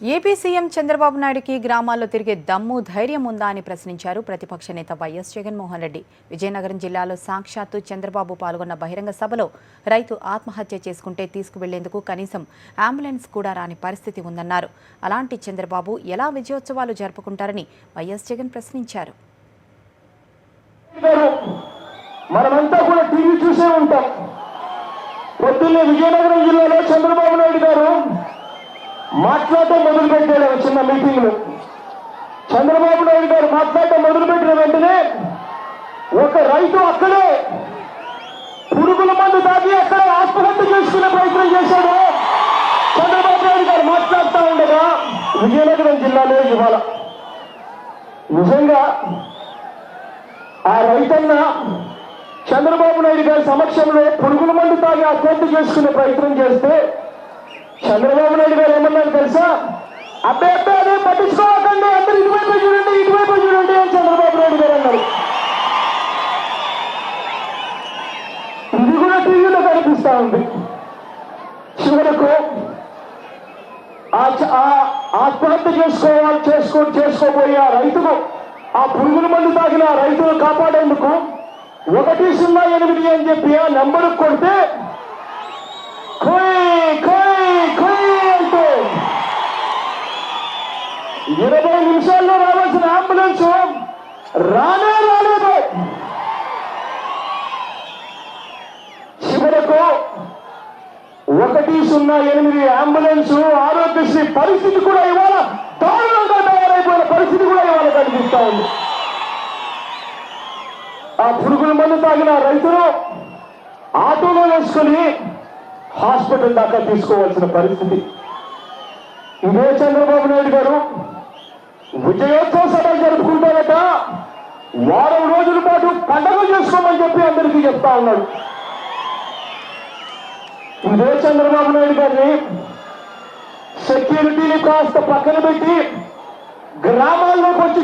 AP CM Chandrababu నాయుడుకి గ్రామాల్లో తిరిగే దమ్ము ధైర్యం ఉందా అని ప్రశ్నించారు ప్రతిపక్ష నేత వైఎస్ జగన్మోహన్ రెడ్డి. విజయనగరం జిల్లాలో సాక్షాత్తు చంద్రబాబు పాల్గొన్న బహిరంగ సభలో రైతు ఆత్మహత్య చేసుకుంటే తీసుకువెళ్లేందుకు కనీసం అంబులెన్స్ కూడా రాని పరిస్థితి ఉందన్నారు. అలాంటి చంద్రబాబు ఎలా విజయోత్సవాలు జరుపుకుంటారని వైఎస్ జగన్ ప్రశ్నించారు. మనమంతా కూడా టీవీ చూసే ఉంటాం. పొద్దున్నే విజయనగరం జిల్లాలో చంద్రబాబు నాయుడు గారు మాట్లాడటం మొదలుపెట్టాడు. చిన్న మీటింగ్ లో చంద్రబాబు నాయుడు గారు మాట్లాడటం మొదలుపెట్టిన వెంటనే ఒక రైతు అక్కడే పురుగుల మందు తాగి అక్కడ ఆత్మహత్య చేసుకునే ప్రయత్నం చేశాడు. చంద్రబాబు నాయుడు గారు మాట్లాడుతూ ఉండగా విజయనగరం జిల్లాలో ఇవాళ నిజంగా ఆ రైతన్న చంద్రబాబు నాయుడు గారి సమక్షంలో పురుగుల మందు తాగి ఆత్మహత్య చేసుకునే ప్రయత్నం చేస్తే చంద్రబాబు నాయుడు గారు ఏమన్నారు తెలుసా? అదే పట్టించుకోవకండి, అందరూ ఇటువైపు చూడండి అని చంద్రబాబు నాయుడు గారు అన్నారు. ఇది కూడా టీవీలో కనిపిస్తా ఉంది. చివరకు ఆత్మహత్య చేసుకోబోయే ఆ రైతుకు, ఆ పురుగుల మందు తాగిన ఆ రైతును కాపాడేందుకు 108 అని చెప్పి ఆ నెంబర్ కొడితే అంటే 20 నిమిషాల్లో రావాల్సిన అంబులెన్స్ రాలేదు. చివరకు 108 అంబులెన్స్ ఆరోగ్యశ్రీ పరిస్థితి కూడా ఇవాళ దారుణంగా తయారైపోయిన పరిస్థితి కూడా ఇవాళ కనిపిస్తా ఉంది. ఆ పురుగుల మందు తాగిన రైతులు ఆటోలో వేసుకుని హాస్పిటల్ దాకా తీసుకోవాల్సిన పరిస్థితి. ఇదే చంద్రబాబు నాయుడు గారు విజయోత్సవ సభలు జరుపుకుంటారట, వారం రోజుల పాటు పండగ చేసుకోమని చెప్పి అందరికీ చెప్తా ఉన్నాడు. ఇదే చంద్రబాబు నాయుడు గారిని సెక్యూరిటీని కాస్త పక్కన పెట్టి గ్రామాల్లోకి వచ్చి